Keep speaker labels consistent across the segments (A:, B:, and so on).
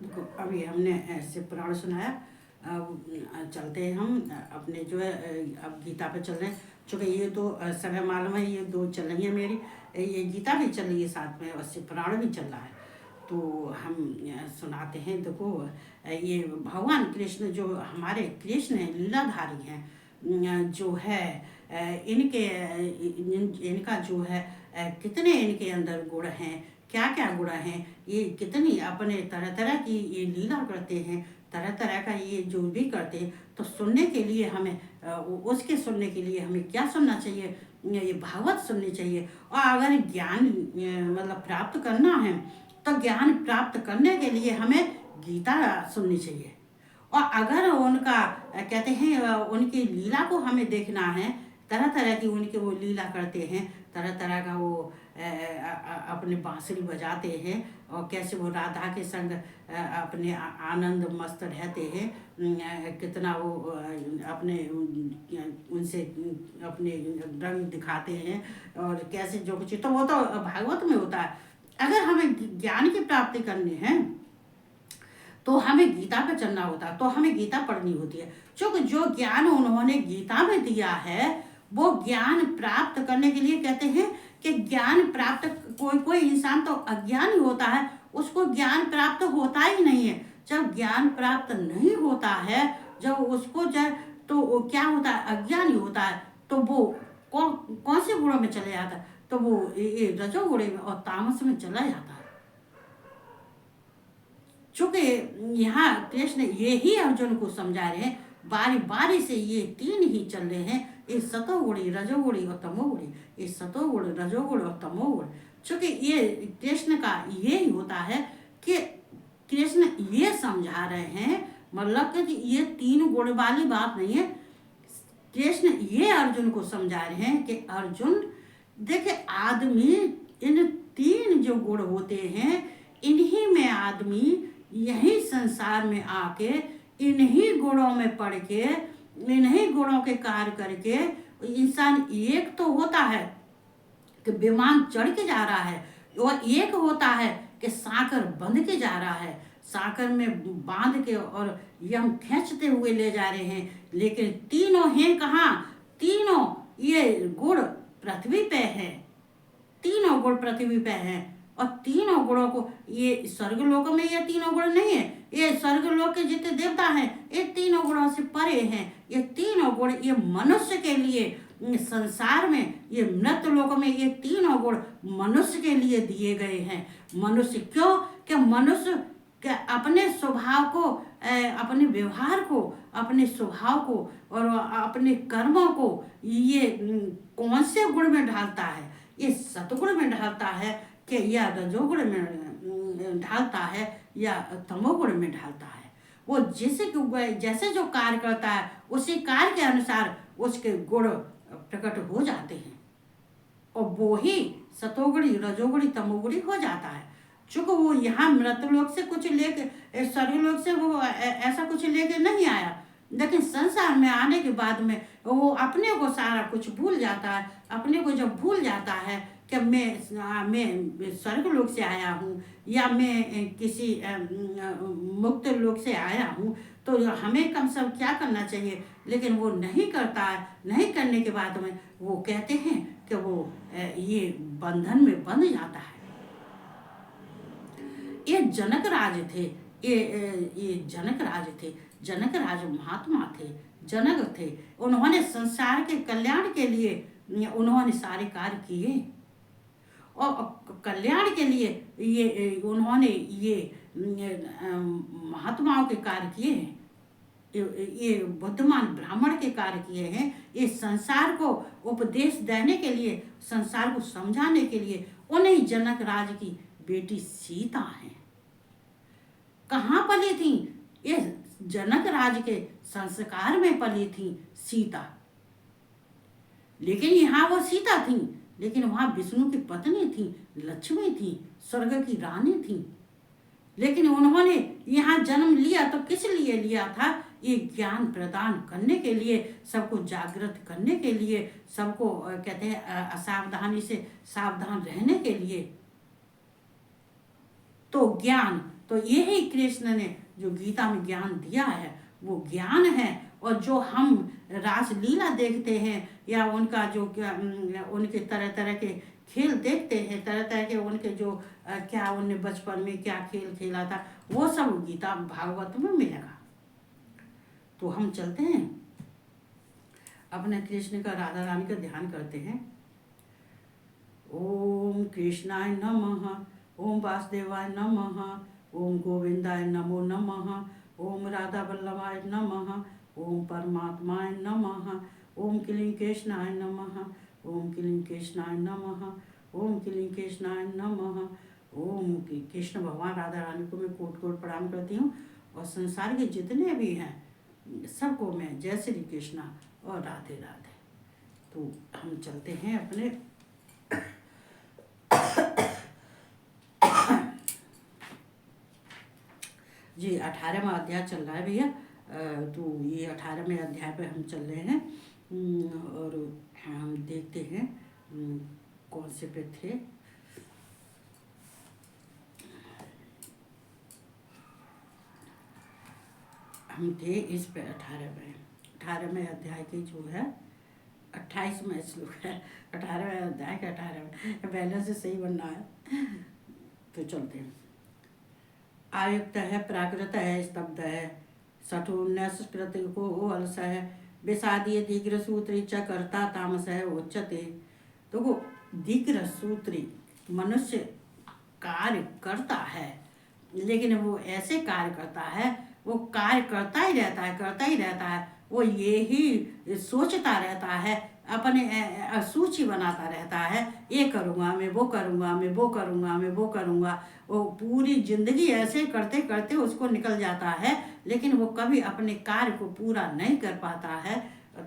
A: देखो, अभी हमने ऐसे पुराण सुनाया। चलते हैं हम अपने जो है अब गीता पे चल रहे हैं। चूँकि ये तो सब मालूम है, ये दो चल रही है मेरी। ये गीता भी चल रही है साथ में, और शिव पुराण भी चल रहा है। तो हम सुनाते हैं। देखो, ये भगवान कृष्ण जो हमारे कृष्ण हैं, लीलाधारी हैं, जो है इनका जो है कितने इनके अंदर गुण हैं, क्या क्या गुण हैं, ये कितनी अपने तरह तरह की ये लीला करते हैं, तरह तरह का ये जो भी करते हैं। तो सुनने के लिए हमें उसके सुनने के लिए हमें क्या सुनना चाहिए? ये भागवत सुननी चाहिए। और अगर ज्ञान मतलब प्राप्त करना है, तो ज्ञान प्राप्त करने के लिए हमें गीता सुननी चाहिए। और अगर उनका कहते हैं उनकी लीला को हमें देखना है, तरह तरह की उनके वो लीला करते हैं, तरह तरह का वो अपने बांसुरी बजाते हैं, और कैसे वो राधा के संग अपने आनंद मस्त रहते हैं। कितना वो अपने उनसे अपने रंग दिखाते हैं, और कैसे जो कुछ, तो वो तो भागवत में होता है। अगर हमें ज्ञान की प्राप्ति करनी है तो हमें गीता पे चलना होता है, तो हमें गीता पढ़नी होती है। क्योंकि जो ज्ञान उन्होंने गीता में दिया है, वो ज्ञान प्राप्त करने के लिए कहते हैं कि ज्ञान प्राप्त, कोई कोई इंसान तो अज्ञानी होता है, उसको ज्ञान प्राप्त होता ही नहीं है। जब ज्ञान प्राप्त नहीं होता है, जब उसको जब, तो वो क्या होता है, अज्ञानी होता है, तो वो कौन से गुणों में चले जाता है? तो वो ये रजोगुण में और तामस में चला जाता है। चूंकि यहाँ कृष्ण ये ही अर्जुन को समझा रहे हैं, बारी बारी से ये तीन ही चल रहे हैं, ये सतोगुणी, रजोगुणी और तमोगुणी। ये सतोगुण, रजोगुण और तमोगुण। चूंकि ये कृष्ण का ये ही होता है कि कृष्ण ये समझा रहे हैं, मतलब कि ये तीन गुण वाली बात नहीं है। कृष्ण ये अर्जुन को समझा रहे हैं कि अर्जुन देखे, आदमी इन तीन जो गुण होते हैं, इन्हीं में आदमी यही संसार में आके इन्हीं गुणों में पढ़ के, इन्हीं गुणों के कार्य करके इंसान एक तो होता है कि विमान चढ़ के जा रहा है, और एक होता है कि साकर बंध के जा रहा है, साकर में बांध के और यम खींचते हुए ले जा रहे हैं। लेकिन तीनों हैं कहाँ? तीनों ये गुण पृथ्वी पे है, तीनों गुण पृथ्वी पे हैं। और तीनों गुणों को, ये स्वर्गलोक में ये तीनों गुण नहीं है, ये स्वर्गलोक के जितने देवता हैं ये तीनों गुणों से परे हैं। ये तीनों गुण ये मनुष्य के लिए, संसार में, ये मृत लोक में ये तीनों गुण मनुष्य के लिए दिए गए हैं। मनुष्य क्यों? कि मनुष्य के अपने स्वभाव को, अपने व्यवहार को, अपने स्वभाव को और अपने कर्मों को ये कौन से गुण में ढालता है? ये सतगुण में ढालता है कि या रजोगुण में ढालता है या तमोगुण में ढालता है। वो जैसे जो कार्य करता है, उसी कार्य के अनुसार उसके गुण प्रकट हो जाते हैं, और वो ही सतोगुणी, रजोगुणी, तमोगुणी हो जाता है। चूंकि वो यहाँ मृतलोक से कुछ लेके, स्वर्गलोक से वो ऐसा कुछ लेके नहीं आया, लेकिन संसार में आने के बाद में वो अपने को सारा कुछ भूल जाता है। अपने को जब भूल जाता है कि मैं स्वर्गलोक से आया हूँ, या मैं किसी मुक्त लोक से आया हूँ, तो हमें कम से कम क्या करना चाहिए? लेकिन वो नहीं करता है। नहीं करने के बाद में वो कहते हैं कि वो ये बंधन में बंध जाता है। ये जनक राज थे, ये जनक राज थे। जनक राज महात्मा थे, जनक थे। उन्होंने संसार के कल्याण के लिए उन्होंने सारे कार्य किए, और कल्याण के लिए ये उन्होंने ये महात्माओं के कार्य किए हैं, ये बुद्धिमान ब्राह्मण के कार्य किए हैं। ये संसार को उपदेश देने के लिए, संसार को समझाने के लिए उन्हीं जनक राज की बेटी सीता है। कहाँ पली थी? ये जनक राज के संस्कार में पली थी सीता। लेकिन यहाँ वो सीता थी, लेकिन वहां विष्णु की पत्नी थी, लक्ष्मी थी, स्वर्ग की रानी थी। लेकिन उन्होंने यहाँ जन्म लिया तो किस लिए लिया था? ये ज्ञान प्रदान करने के लिए, सबको जागृत करने के लिए, सबको कहते हैं असावधानी से सावधान रहने के लिए। तो ज्ञान, तो यही कृष्ण ने जो गीता में ज्ञान दिया है वो ज्ञान है। और जो हम रासलीला देखते हैं या उनका जो उनके तरह तरह के खेल देखते हैं, तरह तरह के उनके जो क्या उन्हें बचपन में क्या खेल खेला था, वो सब गीता भागवत में मिलेगा। तो हम चलते हैं अपने कृष्ण का, राधा रानी का ध्यान करते हैं। ओम कृष्णाय नमः, ओम वासुदेवाय नमः, ओम गोविंदाय नमो नमः, ओम राधा वल्लभाय नमः, ओम परमात्माय नमः, ओम क्लीं कृष्णाय नमः, ओम क्लीं कृष्णाय नमः, ओम क्लीं कृष्णाय नमः। ओम कृष्ण भगवान राधा रानी को मैं कोट कोट प्रणाम करती हूँ, और संसार के जितने भी हैं सबको मैं जय श्री कृष्णा और राधे राधे। तो हम चलते हैं अपने जी 18वां अध्याय चल रहा है भैया। तो ये 18वें अध्याय पे हम चल रहे हैं, और हम देखते हैं कौन से पे थे। हम थे इस पे 18वें अध्याय की जो है 28वां श्लोक है। 18वें अध्याय का 18वें पहले से सही बनना है। तो चलते हैं। आयुक्त है, प्राकृत है, स्तब्ध है, सठोन्नस्कृत को अलस है, विषादीय दीग्र सूत्री च कर्ता तामस है उच्चते। तो दीग्र सूत्री मनुष्य कार्य करता है, लेकिन वो ऐसे कार्य करता है, वो कार्य करता ही रहता है। वो ये ही सोचता रहता है, अपने सूची बनाता रहता है, ये करूँगा मैं, वो करूँगा मैं, वो करूँगा मैं, वो करूँगा। वो पूरी जिंदगी ऐसे करते करते उसको निकल जाता है, लेकिन वो कभी अपने कार्य को पूरा नहीं कर पाता है।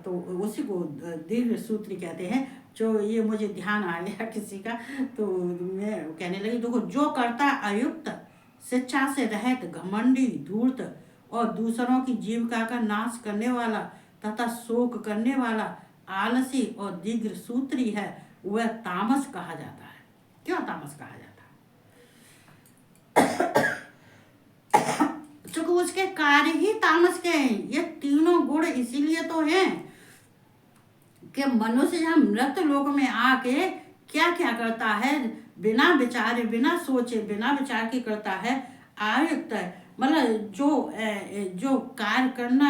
A: तो उसी को दीर्घ सूत्री कहते हैं। जो ये मुझे ध्यान आ गया किसी का, तो मैं कहने लगी, देखो जो करता अयुक्त, शिक्षा से रहित, घमंडी, धूर्त और दूसरों की जीविका का नाश करने वाला तथा शोक करने वाला, आलसी और दीर्घ सूत्री है, वह तामस कहा जाता है। क्यों तामस कहा जाता है? चूंकि उसके कार्य ही तामस के हैं। ये तीनों गुण इसीलिए तो हैं कि मनुष्य यहाँ मृत लोक में आके क्या क्या करता है, बिना विचारे, बिना सोचे, बिना विचार के करता है। आयुक्त मतलब जो कार्य करना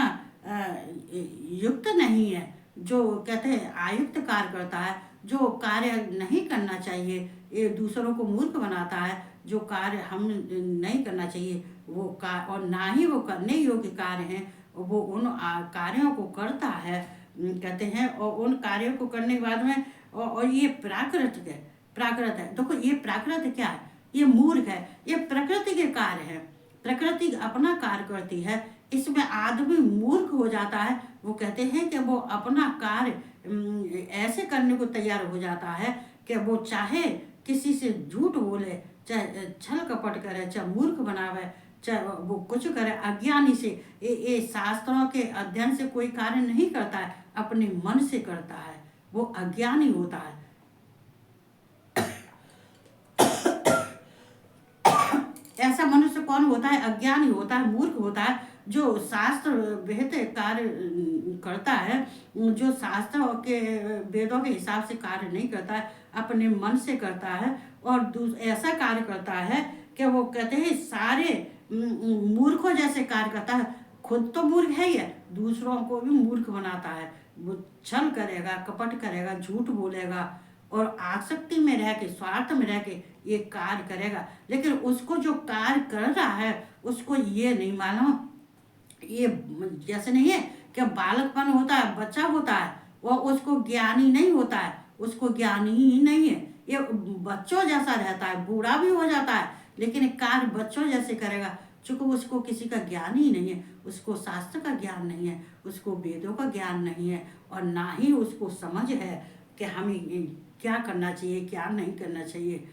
A: युक्त नहीं है, जो कहते हैं आयुक्त कार्य करता है, जो कार्य नहीं करना चाहिए, ये दूसरों को मूर्ख बनाता है। जो कार्य हम नहीं करना चाहिए वो कार्य, और ना ही वो करने योग्य कार्य हैं, वो उन कार्यों को करता है, कहते हैं। और उन कार्यों को करने के बाद में और ये प्राकृत है। देखो ये प्राकृत क्या है? ये मूर्ख है। ये प्रकृति के कार्य है। प्रकृति अपना कार्य करती है, इसमें आदमी मूर्ख हो जाता है। वो कहते हैं कि वो अपना कार्य ऐसे करने को तैयार हो जाता है कि वो चाहे किसी से झूठ बोले, चाहे छल कपट करे, चाहे मूर्ख बनावे, चाहे वो कुछ करे अज्ञानी से। ये शास्त्रों के अध्ययन से कोई कार्य नहीं करता है, अपने मन से करता है, वो अज्ञानी होता है। ऐसा मनुष्य कौन होता है? अज्ञानी होता है, मूर्ख होता है, जो शास्त्र विहित कार्य करता है, जो शास्त्र के वेदों के हिसाब से कार्य नहीं करता है, अपने मन से करता है, और ऐसा कार्य करता है कि वो कहते हैं सारे मूर्खों जैसे कार्य करता है। खुद तो मूर्ख है ही, दूसरों को भी मूर्ख बनाता है। वो छल करेगा, कपट करेगा, झूठ बोलेगा, और आसक्ति में रह के, स्वार्थ में रह के ये कार्य करेगा। लेकिन उसको जो कार्य कर रहा है उसको ये नहीं मालूम, ये जैसे नहीं है कि बालकपन होता है, बच्चा होता है, वो उसको ज्ञानी नहीं होता है, उसको ज्ञानी ही नहीं है, ये बच्चों जैसा रहता है, बूढ़ा भी हो जाता है, लेकिन कार्य बच्चों जैसे करेगा। चूँकि उसको किसी का ज्ञान ही नहीं है, उसको शास्त्र का ज्ञान नहीं है, उसको वेदों का ज्ञान नहीं है, और ना ही उसको समझ है कि हमें क्या करना चाहिए, क्या नहीं करना चाहिए।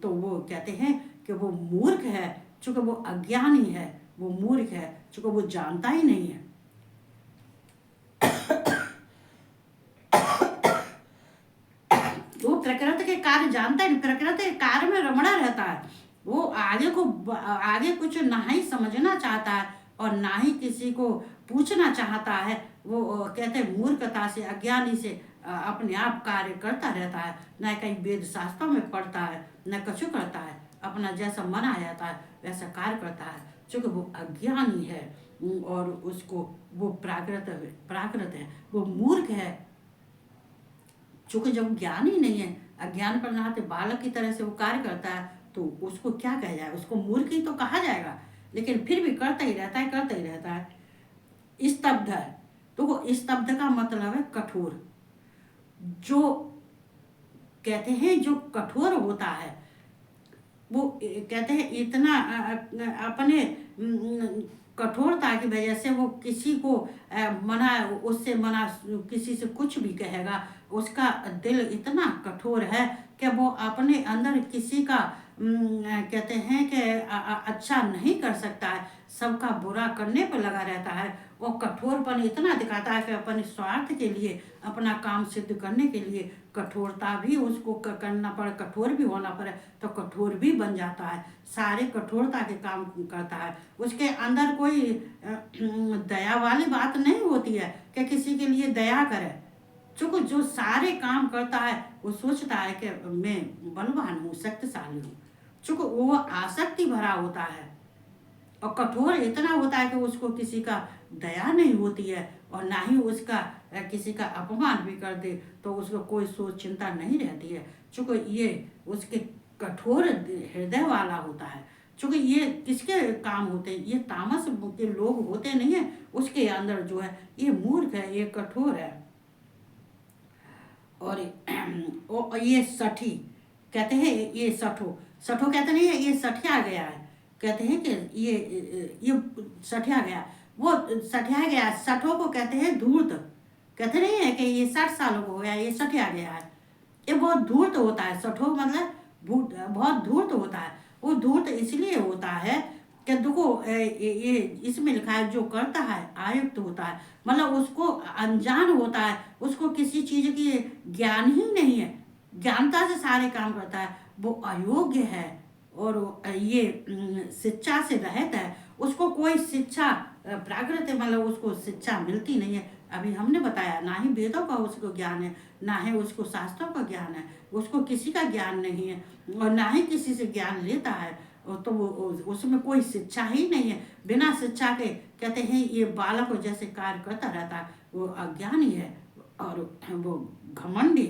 A: तो वो कहते हैं कि वो मूर्ख है, चूँकि वो अज्ञानी है, वो मूर्ख है, चूँकि वो जानता ही नहीं है। वो प्रकृति के कार्य जानता है, प्रकृति के कार्य में रमणा रहता है, वो आगे कुछ ना ही समझना चाहता है और ना ही किसी को पूछना चाहता है। वो कहते हैं मूर्खता से, अज्ञानी से अपने आप कार्य करता रहता है, न कहीं वेद शास्त्रों में पढ़ता है, न कुछ करता है, अपना जैसा मन आ जाता है वैसा कार्य करता है, क्योंकि वो अज्ञानी है। और उसको वो प्राकृत है, वो मूर्ख है। चूंकि जब ज्ञान ही नहीं है, अज्ञान पर नहाते बालक की तरह से वो कार्य करता है, तो उसको क्या कहा जाए? उसको मूर्ख ही तो कहा जाएगा। लेकिन फिर भी करता ही रहता है, करता ही रहता है। स्तब्ध है, तो वो स्तब्ध का मतलब है कठोर। जो कहते हैं जो कठोर होता है, वो कहते हैं इतना अपने कठोरता की वजह से वो किसी को मना, उससे मना, किसी से कुछ भी कहेगा, उसका दिल इतना कठोर है कि वो अपने अंदर किसी का कहते हैं कि अच्छा नहीं कर सकता है, सबका बुरा करने पर लगा रहता है। वो कठोरपन इतना दिखाता है कि अपने स्वार्थ के लिए, अपना काम सिद्ध करने के लिए कठोरता भी उसको करना पड़े, कठोर भी होना पड़े तो कठोर भी बन जाता है, सारे कठोरता के काम करता है। उसके अंदर कोई दया वाली बात नहीं होती है कि किसी के लिए दया करे। चूंकि जो सारे काम करता है वो सोचता है कि मैं बलवान हूँ, शक्तिशाली हूँ। चूंकि वो आसक्ति भरा होता है और कठोर इतना होता है कि उसको किसी का दया नहीं होती है, और ना ही उसका किसी का अपमान भी कर दे तो उसको कोई सोच चिंता नहीं रहती है, चूंकि ये उसके कठोर हृदय वाला होता है। चूंकि ये किसके काम होते हैं? ये तामस के लोग होते नहीं है, उसके अंदर जो है ये मूर्ख है, ये कठोर है। और ये सठी कहते हैं, ये सठो सठो कहते नहीं है, ये सठिया गया है। कहते हैं कि ये सठिया गया, वो सठिया गया। सठो को कहते हैं धूर्त। कहते नहीं है कि ये 60 सालों को हो गया, ये सठिया गया है। ये बहुत धूर्त होता है। सठो मतलब बहुत धूर्त होता है। वो धूर्त इसलिए होता है कि देखो ये इसमें लिखा है जो करता है आयुक्त होता है, मतलब उसको अनजान होता है, उसको किसी चीज की ज्ञान ही नहीं है, ज्ञानता से सारे काम करता है, वो अयोग्य है। और ये शिक्षा से रहित है, उसको कोई शिक्षा प्राकृत मतलब उसको शिक्षा मिलती नहीं है। अभी हमने बताया ना ही वेदों का उसको ज्ञान है, ना ही उसको शास्त्रों का ज्ञान है, उसको किसी का ज्ञान नहीं है और ना ही किसी से ज्ञान लेता है। तो वो उसमें कोई शिक्षा ही नहीं है। बिना शिक्षा के कहते हैं ये बालक जैसे कार्य करता रहता है, वो अज्ञानी है और वो घमंडी।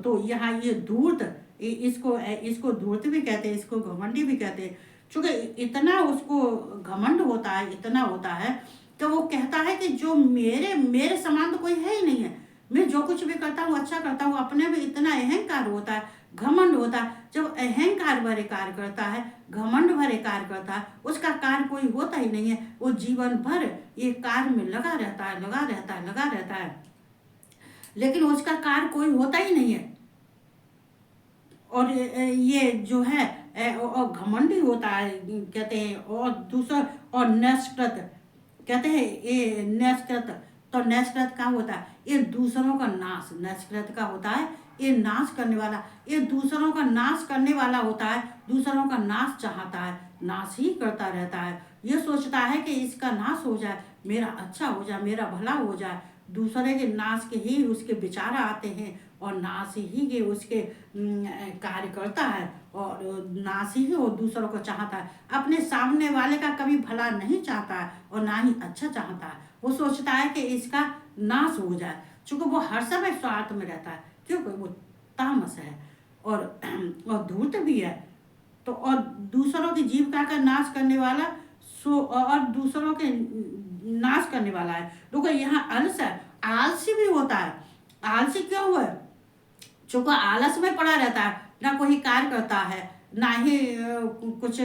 A: तो यहाँ ये धूर्त, इसको इसको धूर्त भी कहते हैं, इसको घमंडी भी कहते हैं। चूंकि इतना उसको घमंड होता है, इतना होता है तो वो कहता है कि जो मेरे मेरे समान तो कोई है ही नहीं है, मैं जो कुछ भी करता हूँ अच्छा करता हूँ। अपने में इतना अहंकार होता है, घमंड होता है। जब अहंकार भरे कार्य करता है, घमंड भरे कार्य करता है, उसका कार्य कोई होता ही नहीं है। वो जीवन भर ये कार्य में लगा रहता है, लगा रहता है, लगा रहता है, लेकिन उसका कार्य कोई होता ही नहीं है। और ये जो है और घमंडी होता है कहते हैं। और दूसरा और नष्टकृत कहते हैं, ये नष्टकृत। तो नष्टकृत का होता है ये दूसरों का नाश, नष्टकृत का होता है ये नाश करने वाला, ये दूसरों का नाश करने वाला होता है, दूसरों का नाश चाहता है, नाश ही करता रहता है। ये सोचता है कि इसका नाश हो जाए, मेरा अच्छा हो जाए, मेरा भला हो जाए। दूसरे के नाश के ही उसके विचार आते हैं और नाश ही के उसके कार्य करता है और नाश ही वो दूसरों को चाहता है। अपने सामने वाले का कभी भला नहीं चाहता है और ना ही अच्छा चाहता है। वो सोचता है कि इसका नाश हो जाए, चूंकि वो हर समय स्वार्थ में रहता है, क्योंकि वो तामस है और धूर्त भी है। तो और दूसरों की जीविका का नाश करने वाला, सो और दूसरों के नाश करने वाला है। देखो यहाँ अलस है, आलसी भी होता है। आलसी क्यों हुआ? चूंकि आलस में पड़ा रहता है, ना कोई कार्य करता है, ना ही कुछ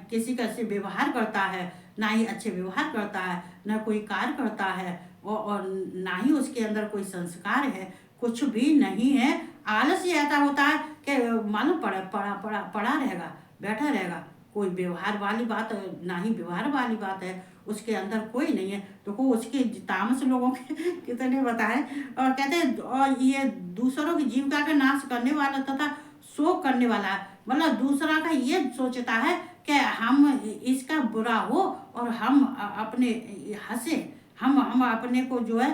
A: किसी का से व्यवहार करता है, ना ही अच्छे व्यवहार करता है, ना कोई कार्य करता है और ना ही उसके अंदर कोई संस्कार है, कुछ भी नहीं है। आलस ही ऐसा होता है कि मालूम पड़ा पड़ा पड़ा पड़ा रहेगा, बैठा रहेगा, कोई व्यवहार वाली बात ना ही व्यवहार वाली बात है उसके अंदर कोई नहीं है। तो को उसके तामस लोगों के कितने बताए। और कहते हैं और ये दूसरों की जीविका का नाश करने वाला तथा शोक करने वाला है। मतलब दूसरा का ये सोचता है कि हम इसका बुरा हो और हम अपने हंसे, हम अपने को जो है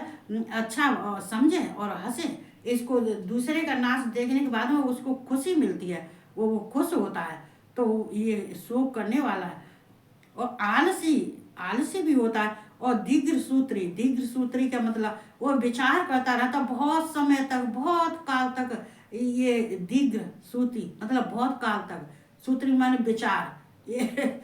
A: अच्छा समझे और हंसे। इसको दूसरे का नाच देखने के बाद में उसको खुशी मिलती है, वो खुश होता है। तो ये शोक करने वाला है। और आलसी, आलसी भी होता है। और दीर्घ सूत्री, दीर्घ सूत्री का मतलब वो विचार करता रहता बहुत समय तक, बहुत काल तक। ये दीर्घ सूत्री मतलब बहुत काल तक, सूत्री माने विचार। ये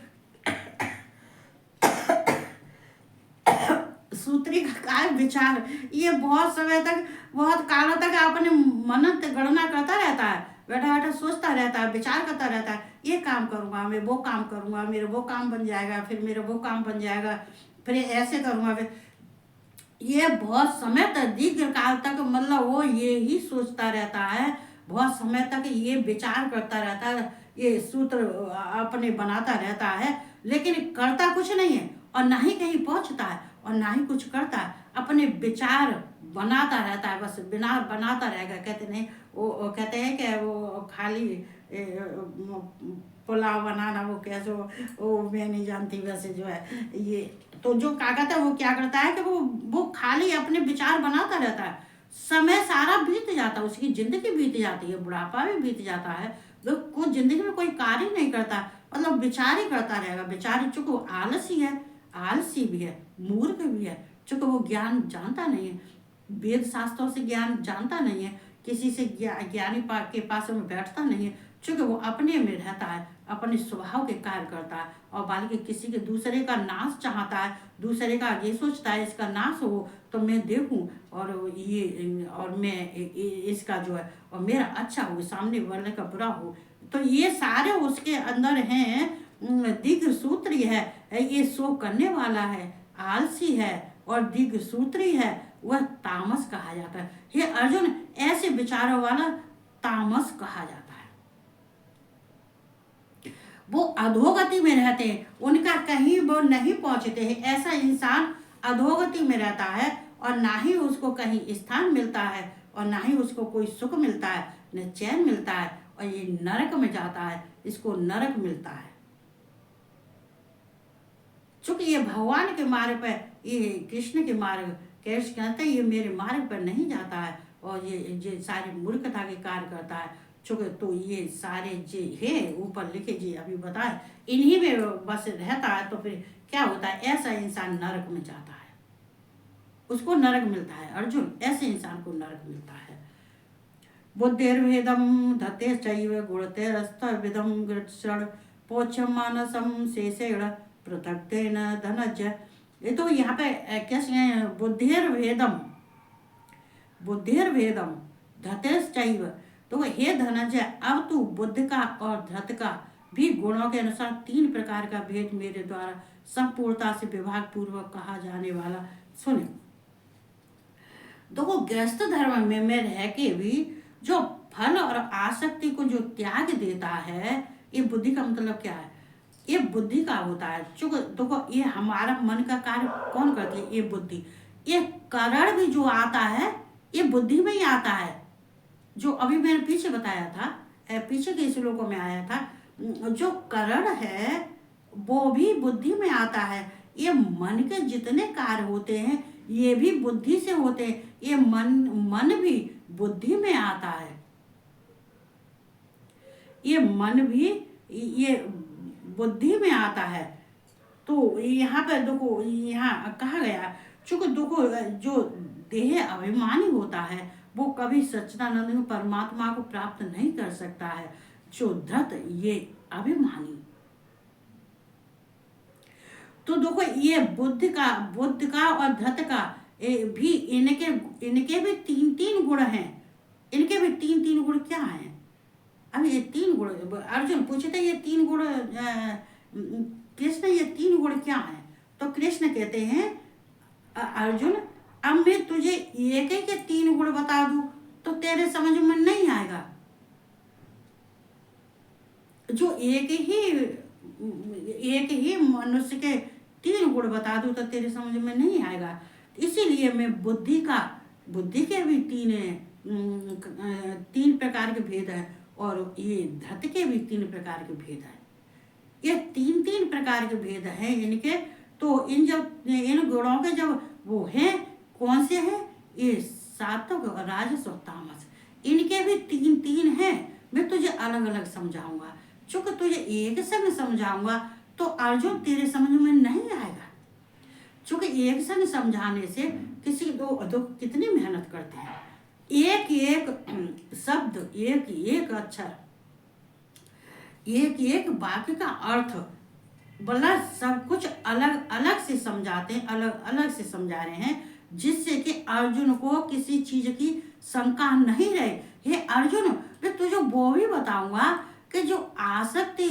A: सूत्री का काल विचार, ये बहुत समय तक, बहुत कालों तक अपने मनन गणना करता रहता है, बैठा बैठा सोचता रहता है, विचार करता रहता है, ये काम करूंगा, मैं वो काम करूंगा, मेरे वो काम बन जाएगा, फिर मेरा वो काम बन जाएगा, फिर ऐसे करूंगा, फिर ये बहुत समय तक, दीर्घ काल तक मतलब वो ये ही सोचता रहता है, बहुत समय तक ये विचार करता रहता है, ये सूत्र अपने बनाता रहता है, लेकिन करता कुछ नहीं है और ना ही कहीं पहुंचता है और ना ही कुछ करता है। अपने विचार बनाता रहता है, बस बिना बनाता रहेगा। कहते नहीं, वो कहते हैं कि वो खाली पुलाव बनाना, वो कैसे, वो मैं नहीं जानती वैसे जो है ये। तो जो कागज है वो क्या करता है कि वो खाली अपने विचार बनाता रहता है, समय सारा बीत जाता है, उसकी जिंदगी बीत जाती है, बुढ़ापा भी बीत जाता है, तो कुछ जिंदगी में कोई कार्य नहीं करता, मतलब विचार ही करता रहेगा। विचार चूंकि वो आलसी है, आलसी भी है, मूर्ख भी है, चूंकि वो ज्ञान जानता नहीं है, वेद शास्त्रों से ज्ञान जानता नहीं है, किसी से ज्ञानी के पास में बैठता नहीं है, चूंकि वो अपने में रहता है, अपने स्वभाव के कार्य करता है, और बल्कि किसी के दूसरे का नाश चाहता है, दूसरे का ये सोचता है इसका नाश हो तो मैं देखूं और ये, और मैं इसका जो है और मेरा अच्छा हो, सामने वाले का बुरा हो। तो ये सारे उसके अंदर हैं, दीर्घ सूत्री है, ये शो करने वाला है, आलसी है और दीर्घ सूत्री है, वह तामस कहा जाता है। हे अर्जुन, ऐसे विचारों वाला तामस कहा जाता है। वो अधोगति में रहते हैं, उनका कहीं वो नहीं पहुंचते हैं। ऐसा इंसान अधोगति में रहता है और ना ही उसको कहीं स्थान मिलता है और ना ही उसको कोई सुख मिलता है, न चैन मिलता है, और ये नरक में जाता है, इसको नरक मिलता है। चूंकि ये भगवान के मार्ग पर, ये कृष्ण के मार्ग, कृष्ण कहते हैं ये मेरे मार्ग पर नहीं जाता है और ये सारी मूर्खता के कार्य करता है। चूंकि तो ये सारे जे है ऊपर लिखे जी अभी बताए, इन्हीं में बस रहता है, तो फिर क्या होता है, ऐसा इंसान नरक में जाता है, उसको नरक मिलता है। अर्जुन, ऐसे इंसान को नरक मिलता है। बुद्धिर्भेदम धते चैव गुणतेरस्तविदम गृत्सण पोच्छम मानसम शेषेण पृथक्तेन धनज्य। ये तो यहाँ पे कैसे है, बुद्धिर्भेदम, बुद्धिर्भेदम धतेश्चैव। तो हे धनंजय, अब तू बुद्ध का और धत का भी गुणों के अनुसार 3 प्रकार का भेद मेरे द्वारा संपूर्णता से विभाग पूर्वक कहा जाने वाला सुने। देखो, गृहस्थ धर्म में रह के भी जो फल और आसक्ति को जो त्याग देता है, ये बुद्धि का मतलब क्या है, ये बुद्धि का होता है। चूंकि देखो, ये हमारा मन का कार्य कौन करती है, ये बुद्धि। ये करण भी जो आता है ये बुद्धि में ही आता है, जो अभी मैंने पीछे बताया था, पीछे के श्लोकों में आया था। जो करण है वो भी बुद्धि में आता है। ये मन के जितने कार्य होते हैं ये भी बुद्धि से होते हैं, ये मन भी बुद्धि में आता है, ये मन भी ये बुद्धि में आता है। तो यहाँ पे देखो, यहाँ कहा गया, चूंकि देखो जो देह अभिमानी होता है वो कभी सच्चिदानंद परमात्मा को प्राप्त नहीं कर सकता है। जो धृत, ये अभिमानी। तो देखो, ये बुद्ध का और धृत का भी, इनके भी 3 गुण हैं। इनके भी 3 गुण क्या हैं? अब ये 3 गुण, अर्जुन पूछते ये 3 गुण, कृष्ण ये 3 गुण क्या हैं? तो कृष्ण कहते हैं, अर्जुन अब मैं तुझे एक ही के 3 गुण बता दूं तो तेरे समझ में नहीं आएगा। जो एक ही मनुष्य के 3 गुण बता दूं तो तेरे समझ में नहीं आएगा। इसीलिए मैं बुद्धि के भी 3 प्रकार के भेद है, और ये धत के भी 3 प्रकार के भेद हैं। ये 3 प्रकार के भेद हैं इनके। तो इन गुणों के जब वो हैं, कौन से हैं? ये सात्विक, राजस और तामस, इनके भी 3 हैं। मैं तुझे अलग अलग समझाऊंगा। चूंकि तुझे एक संग समझाऊंगा तो अर्जुन तेरे समझ में नहीं आएगा। चूंकि एक संग समझाने से किसी दो कितनी मेहनत करते हैं, एक एक शब्द, एक एक अक्षर, एक एक वाक्य का अर्थ बोला, सब कुछ अलग अलग से समझाते हैं, अलग अलग से समझा रहे हैं, जिससे कि अर्जुन को किसी चीज की शंका नहीं रहे। हे अर्जुन, मैं तुझे वो भी बताऊंगा कि जो आसक्ति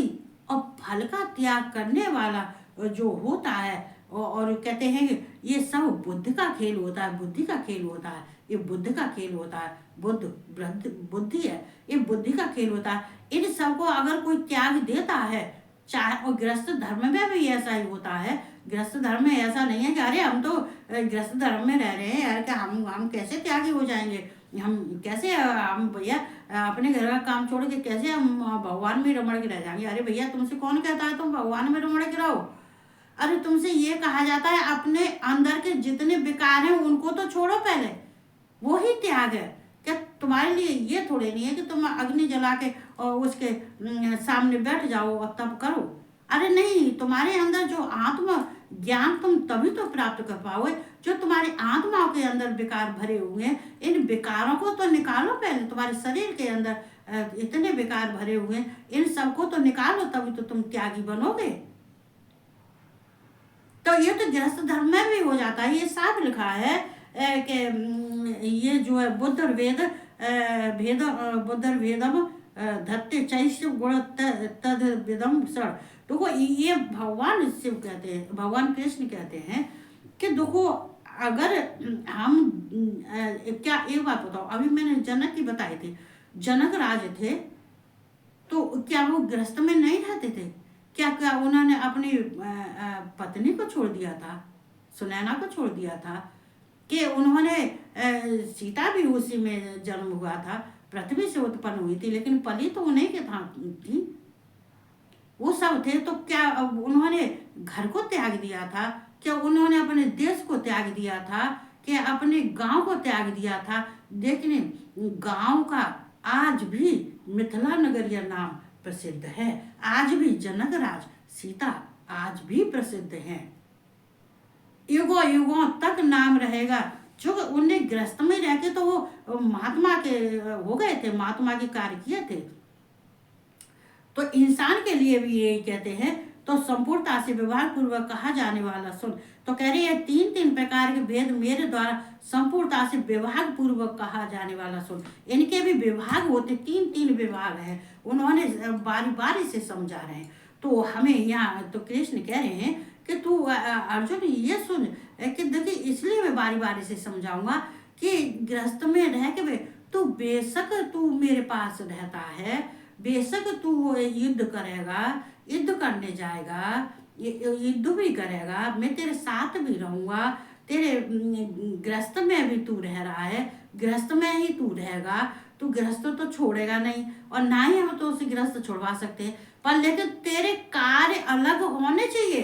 A: और फल का त्याग करने वाला जो होता है, और कहते हैं ये सब बुद्धि का खेल होता है, बुद्धि का खेल होता है, ये बुद्धि का खेल होता है। बुद्धि है, ये बुद्धि का खेल होता है। इन सबको अगर कोई त्याग देता है, चाहे, और गृहस्थ धर्म में भी ऐसा ही होता है। गृहस्थ धर्म में ऐसा नहीं है कि अरे हम तो गृहस्थ धर्म में रह रहे हैं यार, क्या हम कैसे त्यागी हो जाएंगे, हम कैसे, हम भैया अपने घर का काम छोड़ के कैसे हम भगवान में रमण के रह जाएंगे। अरे भैया, तुमसे कौन कहता है तुम भगवान में रमण के रहो? अरे तुमसे ये कहा जाता है अपने अंदर के जितने विकार हैं उनको तो छोड़ो पहले, वो ही त्याग है। क्या तुम्हारे लिए ये थोड़े नहीं है कि तुम अग्नि जला के और उसके सामने बैठ जाओ और तब करो? अरे नहीं, तुम्हारे अंदर जो आत्म ज्ञान तुम तभी तो प्राप्त कर पाओगे जो तुम्हारी आत्माओं के अंदर विकार भरे हुए हैं। इन विकारों को तो निकालो पहले। तुम्हारे शरीर के अंदर इतने विकार भरे हुए हैं, इन सबको तो निकालो, तभी तो तुम त्यागी बनोगे। तो ये तो गृहस्थ धर्म में भी हो जाता है। ये साफ लिखा है कि ये जो है बुद्धर्वेद भेद बुद्धर्वेदम धत्ते चैष्य गुण तद विदम सड़। देखो ये भगवान शिव कहते हैं, भगवान कृष्ण कहते हैं कि देखो अगर हम क्या, एक बात बताओ, अभी मैंने जनक की बताई थी, जनक राज थे तो क्या वो गृहस्थ में नहीं रहते थे? क्या क्या उन्होंने अपनी पत्नी को छोड़ दिया था, सुनैना को छोड़ दिया था? कि उन्होंने सीता भी उसी में जन्म हुआ था, पृथ्वी से उत्पन्न हुई थी, लेकिन पली तो उन्हीं के था थी, वो सब थे। तो क्या उन्होंने घर को त्याग दिया था? क्या उन्होंने अपने देश को त्याग दिया था? क्या अपने गांव को त्याग दिया था? लेकिन गांव का आज भी मिथिला नगरिया नाम प्रसिद्ध है। आज भी जनक राज सीता आज भी प्रसिद्ध हैं, युगों युगों तक नाम रहेगा। जो उन्हें गृहस्थ में रह के तो वो महात्मा के हो गए थे, महात्मा के कार्य किए थे। तो इंसान के लिए भी यही कहते हैं। तो संपूर्णता से विभाग पूर्वक कहा जाने वाला सुन। तो कह रही है 3 प्रकार के भेद मेरे द्वारा संपूर्णता से विभाग पूर्वक कहा जाने वाला सुन। इनके भी विभाग होते, 3 विभाग हैं, उन्होंने बारी बारी से समझा रहे हैं। तो हमें यहाँ तो कृष्ण कह रहे हैं कि तू अर्जुन ये सुन कि देखिए, इसलिए मैं बारी बारी से समझाऊंगा कि गृहस्थ में रह के तू बेशक तू मेरे पास रहता है, बेशक तू युद्ध करेगा, युद्ध करने जाएगा, युद्ध भी करेगा, मैं तेरे साथ भी रहूंगा, तेरे गृहस्थ में भी तू रह रहा है, गृहस्थ में ही तू रहेगा, तू गृहस्थ तो छोड़ेगा नहीं, और ना ही हम तो उसे गृहस्थ छुड़वा सकते हैं। पर लेकिन तेरे कार्य अलग होने चाहिए,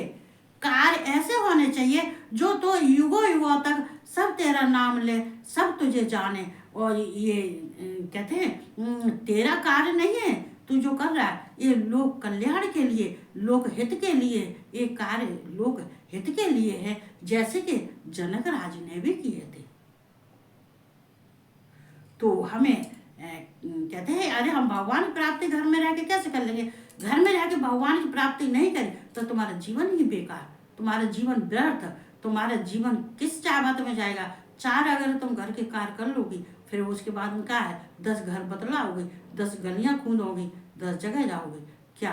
A: कार्य ऐसे होने चाहिए जो तो युगों युगों तक सब तेरा नाम ले, सब तुझे जाने। और ये कहते हैं तेरा कार्य नहीं है तू जो कर रहा है, ये लोक कल्याण के लिए, लोक हित के लिए, ये कार्य लोक हित के लिए है, जैसे कि जनक राज ने भी किए थे। तो हमें कहते हैं अरे हम भगवान की प्राप्ति घर में रह के कैसे कर लेंगे? घर में रह के भगवान की प्राप्ति नहीं करी तो तुम्हारा जीवन ही बेकार, तुम्हारा जीवन व्यर्थ, तुम्हारा जीवन किस चाहत में जाएगा? 4 अगर तुम घर के कार्य कर लोगी, फिर उसके बाद में क्या है, 10 घर बतलाओगे, 10 गलियां खूंदोगी, 10 जगह जाओगे, क्या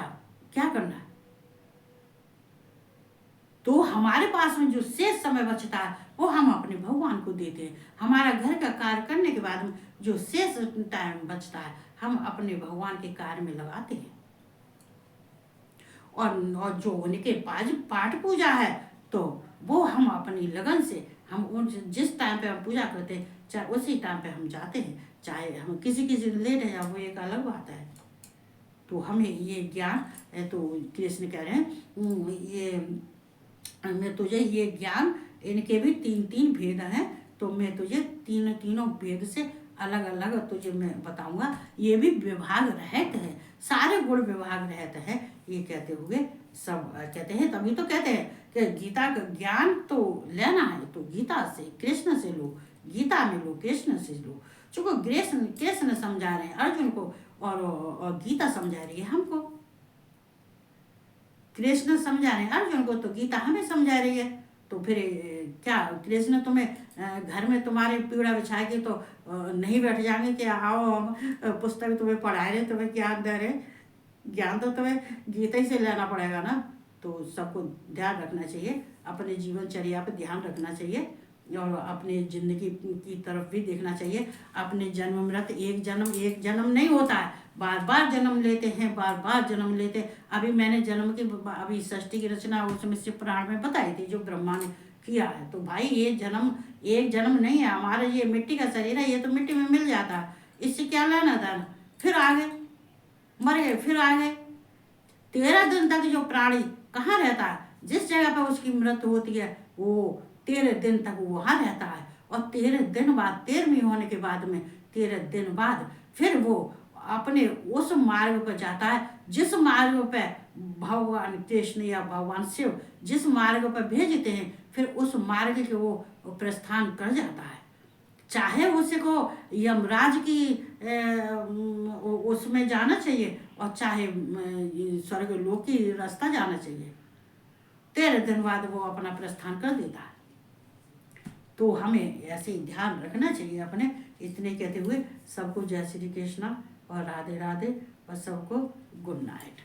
A: क्या करना है? तो हमारे पास में जो शेष समय बचता है वो हम अपने भगवान को देते हैं। हमारा घर का कार्य करने के बाद में जो शेष टाइम बचता है हम अपने भगवान के कार्य में लगाते हैं। और जो उनके पाठ पूजा है तो वो हम अपनी लगन से, हम उन जिस टाइम पे हम पूजा करते हैं चाहे उसी टाइम पे हम जाते हैं, चाहे हम किसी लेट है या वो एक अलग बात है। तो हमें ये ज्ञान तो कृष्ण कह रहे हैं ये मैं तुझे ये ज्ञान, इनके भी तीन तीन भेद हैं, तो मैं तुझे तीनों भेद से अलग अलग तुझे मैं बताऊंगा। ये भी विभाग रहते हैं, सारे गुण विभाग रहते हैं, ये कहते हुए सब कहते हैं। तभी तो कहते हैं कि गीता का ज्ञान तो लेना है तो गीता से, कृष्ण से लो, गीता में लो, कृष्ण से लो। चूंकि कृष्ण समझा रहे हैं अर्जुन को, और गीता समझा रही है हमको। कृष्ण समझा रहे हैं अर्जुन को, तो गीता हमें समझा रही है। तो फिर क्या कृष्ण तुम्हें घर में तुम्हारे पीड़ा बिछाएगी तो नहीं बैठ जाएंगे कि आओ हम पुस्तक तुम्हें पढ़ा रहे, तुम्हें ज्ञान दे रहे। ज्ञान तो तुम्हें गीता ही से लेना पड़ेगा ना। तो सबको ध्यान रखना चाहिए, अपने जीवनचर्या पर ध्यान रखना चाहिए, और अपने जिंदगी की तरफ भी देखना चाहिए। अपने जन्म मृत एक जन्म नहीं होता है, बार बार जन्म लेते हैं, बार बार जन्म लेते हैं। अभी मैंने जन्म की अभी षष्ठी की रचना उसमें से पुराण में बताई थी, जो ब्रह्मा ने किया है। तो भाई ये जन्म एक जन्म नहीं है, हमारा ये मिट्टी का शरीर है, ये तो मिट्टी में मिल जाता है, इससे क्या लेना था। फिर आगे मर गए, फिर आगे 13 दिन तक जो प्राणी कहाँ रहता है, जिस जगह पर उसकी मृत्यु होती है वो 13 दिन तक वहां रहता है। और 13 दिन बाद, 13वीं होने के बाद में 13 दिन बाद फिर वो अपने उस मार्ग पर जाता है जिस मार्ग पर भगवान कृष्ण या भगवान शिव जिस मार्ग पर भेजते हैं, फिर उस मार्ग के वो प्रस्थान कर जाता है। चाहे उसे को यमराज की उसमें जाना चाहिए, और चाहे स्वर्ग लोक की रास्ता जाना चाहिए, 13 दिन बाद वो अपना प्रस्थान कर देता है। तो हमें ऐसे ही ध्यान रखना चाहिए अपने। इतने कहते हुए सबको जय श्री कृष्णा और राधे राधे, और सबको गुड नाइट।